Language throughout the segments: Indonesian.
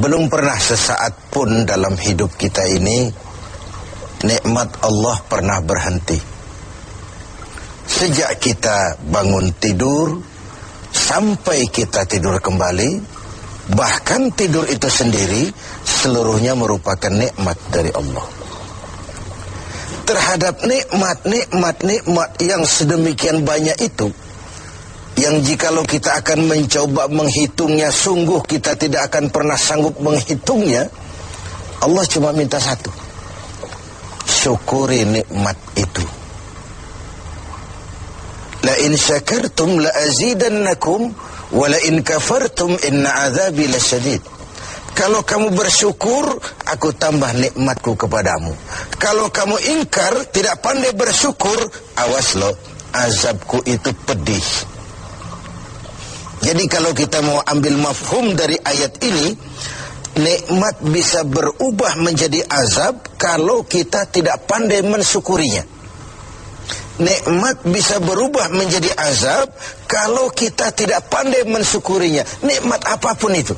belum pernah sesaat pun dalam hidup kita ini nikmat Allah pernah berhenti. Sejak kita bangun tidur sampai kita tidur kembali, bahkan tidur itu sendiri seluruhnya merupakan nikmat dari Allah. Terhadap nikmat yang sedemikian banyak itu, yang jikalau kita akan mencoba menghitungnya, sungguh kita tidak akan pernah sanggup menghitungnya. Allah cuma minta satu: syukuri nikmat itu. La in syakartum la azidannakum wa la in kafartum inna azabi lasyadid. Kalau kamu bersyukur, aku tambah nikmatku kepadamu. Kalau kamu ingkar, tidak pandai bersyukur, awas loh, azabku itu pedih. Jadi kalau kita mau ambil mafhum dari ayat ini, nikmat bisa berubah menjadi azab kalau kita tidak pandai mensyukurinya. Nikmat bisa berubah menjadi azab kalau kita tidak pandai mensyukurinya. Nikmat apapun itu.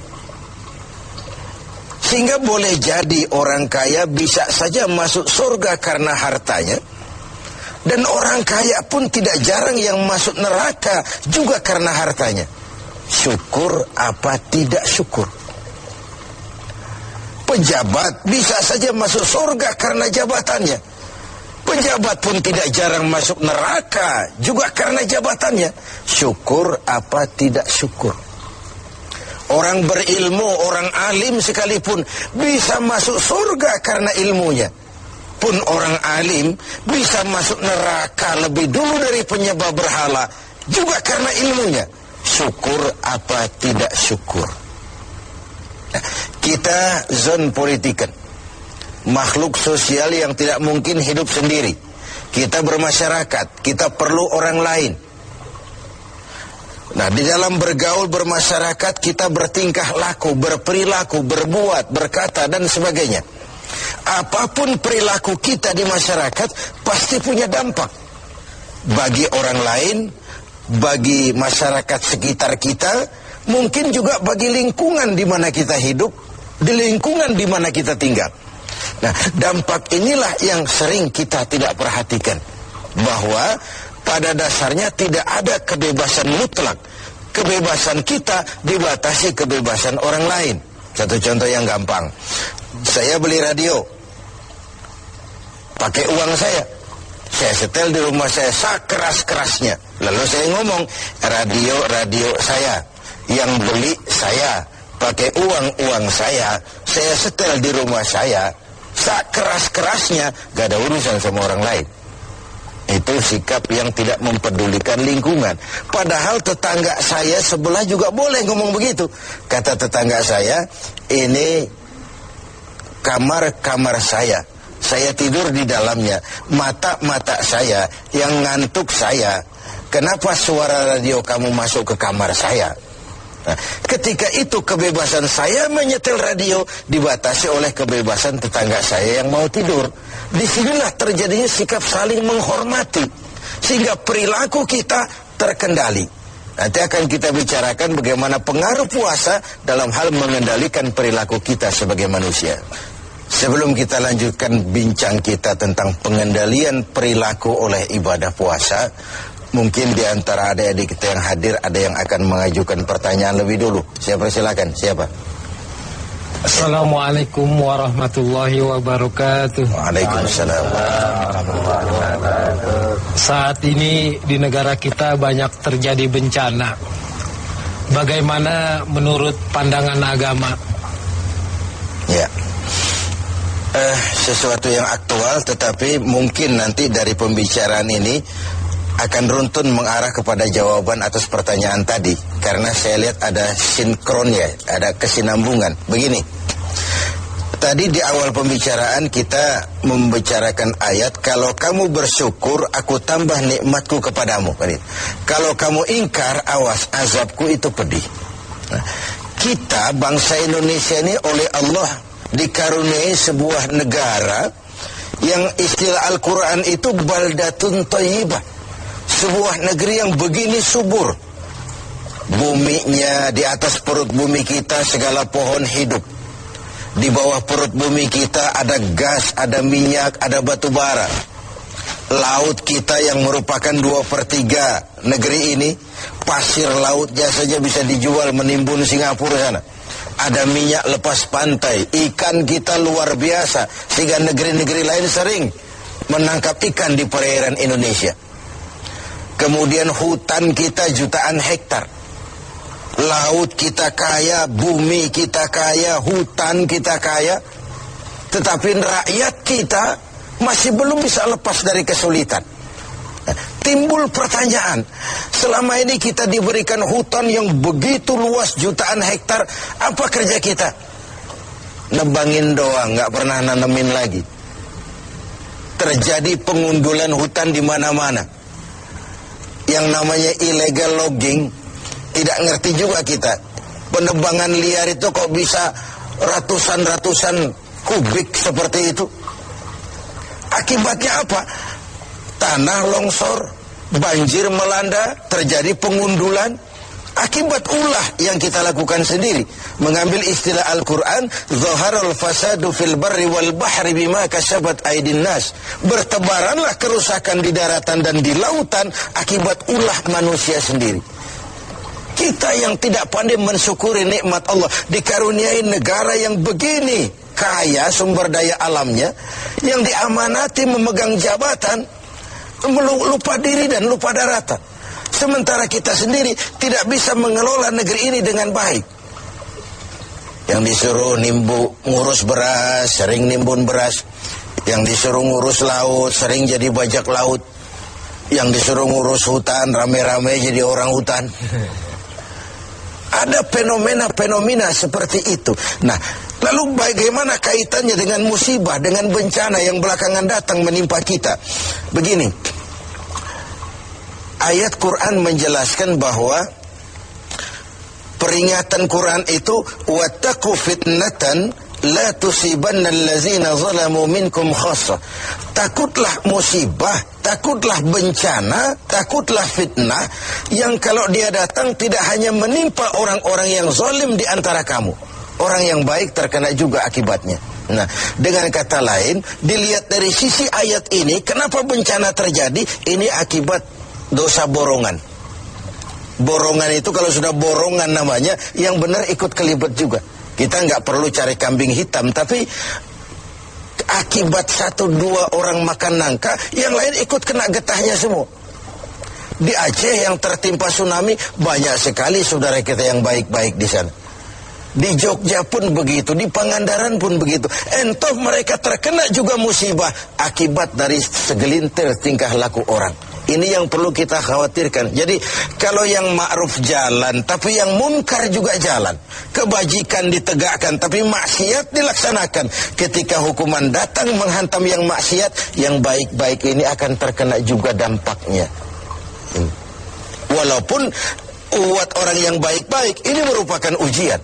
Sehingga boleh jadi orang kaya bisa saja masuk surga karena hartanya. Dan orang kaya pun tidak jarang yang masuk neraka juga karena hartanya. Syukur apa tidak syukur? Pejabat bisa saja masuk surga karena jabatannya. Pejabat pun tidak jarang masuk neraka juga karena jabatannya. Syukur apa tidak syukur? Orang berilmu, orang alim sekalipun bisa masuk surga karena ilmunya. Pun orang alim bisa masuk neraka lebih dulu dari penyembah berhala juga karena ilmunya. Syukur apa tidak syukur? Nah, kita zon politikan, makhluk sosial yang tidak mungkin hidup sendiri. Kita bermasyarakat, kita perlu orang lain. Nah, di dalam bergaul bermasyarakat kita bertingkah laku, berperilaku, berbuat, berkata dan sebagainya. Apapun perilaku kita di masyarakat pasti punya dampak bagi orang lain, bagi masyarakat sekitar kita, mungkin juga bagi lingkungan di mana kita hidup, di lingkungan di mana kita tinggal. Nah, dampak inilah yang sering kita tidak perhatikan, bahwa pada dasarnya tidak ada kebebasan mutlak. Kebebasan kita dibatasi kebebasan orang lain. Satu contoh yang gampang. Saya beli radio pakai uang saya. Saya setel di rumah saya sekeras-kerasnya. Lalu saya ngomong, radio saya, yang beli saya, pakai uang saya setel di rumah saya, sekeras-kerasnya, gak ada urusan sama orang lain. Itu sikap yang tidak mempedulikan lingkungan. Padahal tetangga saya sebelah juga boleh ngomong begitu. Kata tetangga saya, ini kamar saya. Saya tidur di dalamnya. Mata saya yang ngantuk saya. Kenapa suara radio kamu masuk ke kamar saya? Nah, ketika itu kebebasan saya menyetel radio dibatasi oleh kebebasan tetangga saya yang mau tidur. Disinilah terjadinya sikap saling menghormati, sehingga perilaku kita terkendali. Nanti akan kita bicarakan bagaimana pengaruh puasa dalam hal mengendalikan perilaku kita sebagai manusia. Sebelum kita lanjutkan bincang kita tentang pengendalian perilaku oleh ibadah puasa, mungkin di antara adik-adik kita yang hadir ada yang akan mengajukan pertanyaan lebih dulu. Saya persilakan, siapa? Assalamualaikum warahmatullahi wabarakatuh. Waalaikumsalam. Saat ini di negara kita banyak terjadi bencana. Bagaimana menurut pandangan agama? Ya, sesuatu yang aktual, tetapi mungkin nanti dari pembicaraan ini akan runtun mengarah kepada jawaban atas pertanyaan tadi, karena saya lihat ada sinkronnya, ada kesinambungan. Begini, tadi di awal pembicaraan kita membicarakan ayat, kalau kamu bersyukur aku tambah nikmatku kepadamu. Kalau kamu ingkar, awas, azabku itu pedih. Nah, kita bangsa Indonesia ini oleh Allah dikaruniai sebuah negara yang istilah Al-Quran itu baldatun thayyibah. Sebuah negeri yang begini subur. Buminya, di atas perut bumi kita segala pohon hidup. Di bawah perut bumi kita ada gas, ada minyak, ada batu bara. Laut kita yang merupakan 2/3 negeri ini, pasir lautnya saja bisa dijual menimbun Singapura sana. Ada minyak lepas pantai, ikan kita luar biasa, sehingga negeri-negeri lain sering menangkap ikan di perairan Indonesia. Kemudian hutan kita jutaan hektar. Laut kita kaya, bumi kita kaya, hutan kita kaya. Tetapi rakyat kita masih belum bisa lepas dari kesulitan. Timbul pertanyaan, selama ini kita diberikan hutan yang begitu luas jutaan hektar, apa kerja kita? Nebangin doang, nggak pernah nanemin lagi. Terjadi pengundulan hutan di mana-mana. Yang namanya illegal logging, tidak ngerti juga kita. Penebangan liar itu kok bisa ratusan kubik seperti itu. Akibatnya apa? Tanah longsor, banjir melanda, terjadi pengundulan. Akibat ulah yang kita lakukan sendiri. Mengambil istilah Al-Quran, Zaharal fasadu fil barri wal bahri bima kasabat aydin nas. Bertebaranlah kerusakan di daratan dan di lautan akibat ulah manusia sendiri. Kita yang tidak pandai mensyukuri nikmat Allah, dikaruniai negara yang begini kaya sumber daya alamnya, yang diamanati memegang jabatan, lupa diri dan lupa daratan. Sementara kita sendiri tidak bisa mengelola negeri ini dengan baik. Yang disuruh ngurus beras, sering nimbun beras. Yang disuruh ngurus laut, sering jadi bajak laut. Yang disuruh ngurus hutan, rame-rame jadi orang hutan. Ada fenomena-fenomena seperti itu. Nah, lalu bagaimana kaitannya dengan musibah, dengan bencana yang belakangan datang menimpa kita? Begini, ayat Quran menjelaskan bahwa peringatan Quran itu wattaqu fitnatan la tusibanna allazina zalamu minkum khassah. Takutlah musibah, takutlah bencana, takutlah fitnah yang kalau dia datang tidak hanya menimpa orang-orang yang zalim di antara kamu. Orang yang baik terkena juga akibatnya. Nah, dengan kata lain, dilihat dari sisi ayat ini, kenapa bencana terjadi? Ini akibat dosa borongan. Borongan itu kalau sudah borongan namanya, yang benar ikut kelibet juga. Kita nggak perlu cari kambing hitam, tapi akibat 1-2 orang makan nangka, yang lain ikut kena getahnya semua. Di Aceh yang tertimpa tsunami, banyak sekali saudara kita yang baik-baik di sana. Di Jogja pun begitu, di Pangandaran pun begitu. Entah mereka terkena juga musibah akibat dari segelintir tingkah laku orang. Ini yang perlu kita khawatirkan. Jadi kalau yang ma'ruf jalan, tapi yang munkar juga jalan. Kebajikan ditegakkan, tapi maksiat dilaksanakan. Ketika hukuman datang menghantam yang maksiat, yang baik-baik ini akan terkena juga dampaknya. Walaupun buat orang yang baik-baik, ini merupakan ujian.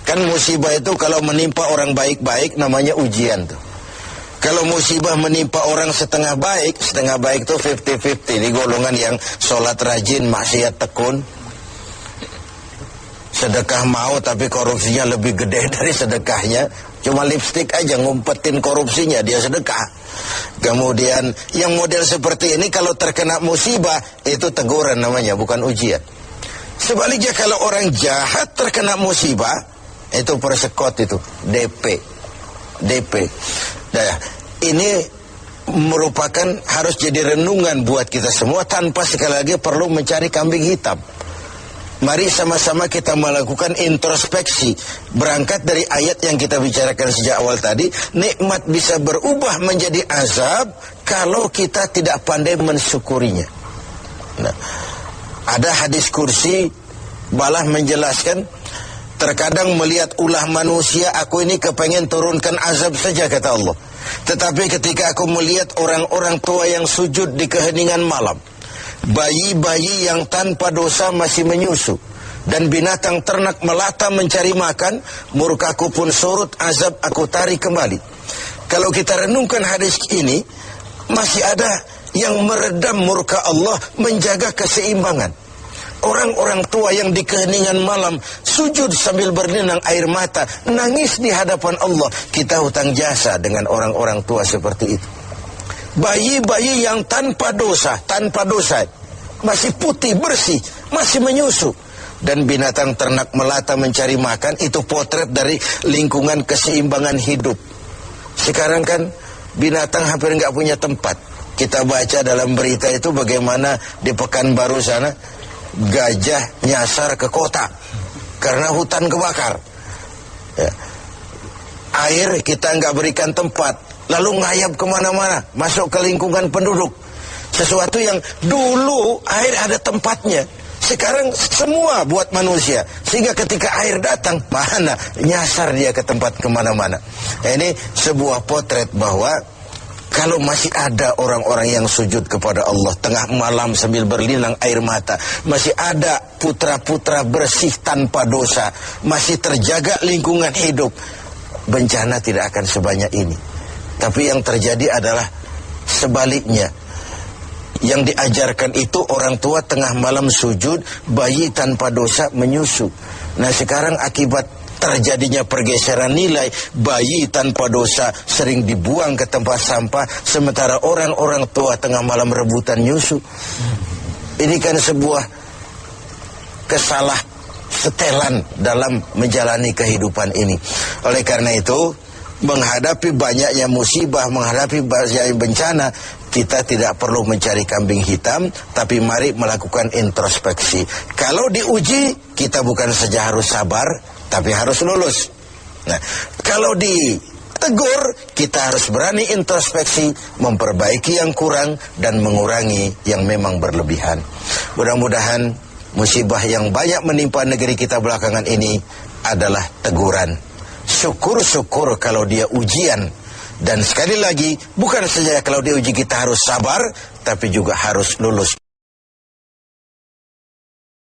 Kan musibah itu kalau menimpa orang baik-baik namanya ujian tuh. Kalau musibah menimpa orang setengah baik itu 50-50. Di golongan yang sholat rajin, maksiat tekun. Sedekah mau tapi korupsinya lebih gede dari sedekahnya. Cuma lipstik aja ngumpetin korupsinya, dia sedekah. Kemudian yang model seperti ini kalau terkena musibah, itu teguran namanya, bukan ujian. Sebaliknya kalau orang jahat terkena musibah, itu persekot itu, DP. Nah, ini merupakan harus jadi renungan buat kita semua tanpa sekali lagi perlu mencari kambing hitam. Mari sama-sama kita melakukan introspeksi. Berangkat dari ayat yang kita bicarakan sejak awal tadi, nikmat bisa berubah menjadi azab kalau kita tidak pandai mensyukurinya. Nah, ada hadis kursi balah menjelaskan, terkadang melihat ulah manusia, aku ini kepengen turunkan azab saja, kata Allah. Tetapi ketika aku melihat orang-orang tua yang sujud di keheningan malam, bayi-bayi yang tanpa dosa masih menyusu, dan binatang ternak melata mencari makan, murkaku pun surut, azab aku tarik kembali. Kalau kita renungkan hadis ini, masih ada yang meredam murka Allah, menjaga keseimbangan. orang-orang tua yang di keheningan malam sujud sambil berlinang air mata, nangis di hadapan Allah. Kita hutang jasa dengan orang-orang tua seperti itu. Bayi-bayi yang tanpa dosa, masih putih, bersih, masih menyusu. Dan binatang ternak melata mencari makan, itu potret dari lingkungan keseimbangan hidup. Sekarang kan binatang hampir nggak punya tempat. Kita baca dalam berita itu bagaimana di Pekanbaru sana gajah nyasar ke kota karena hutan kebakar. Ya. Air kita nggak berikan tempat, lalu ngayap kemana-mana, masuk ke lingkungan penduduk. Sesuatu yang dulu air ada tempatnya, sekarang semua buat manusia. Sehingga ketika air datang, mana nyasar dia ke tempat kemana-mana. Ini sebuah potret bahwa kalau masih ada orang-orang yang sujud kepada Allah tengah malam sambil berlinang air mata, masih ada putra-putra bersih tanpa dosa, masih terjaga lingkungan hidup, bencana tidak akan sebanyak ini. Tapi yang terjadi adalah sebaliknya. Yang diajarkan itu orang tua tengah malam sujud, bayi tanpa dosa menyusu. Nah sekarang akibat terjadinya pergeseran nilai, bayi tanpa dosa sering dibuang ke tempat sampah, sementara orang-orang tua tengah malam rebutan nyusu. Ini kan sebuah kesalah setelan dalam menjalani kehidupan ini. Oleh karena itu, menghadapi banyaknya musibah, menghadapi banyaknya bencana, kita tidak perlu mencari kambing hitam, tapi mari melakukan introspeksi. Kalau diuji, kita bukan saja harus sabar, tapi harus lulus. Nah, kalau ditegur, kita harus berani introspeksi, memperbaiki yang kurang, dan mengurangi yang memang berlebihan. Mudah-mudahan musibah yang banyak menimpa negeri kita belakangan ini adalah teguran. Syukur-syukur kalau dia ujian. Dan sekali lagi, bukan saja kalau dia uji kita harus sabar, tapi juga harus lulus.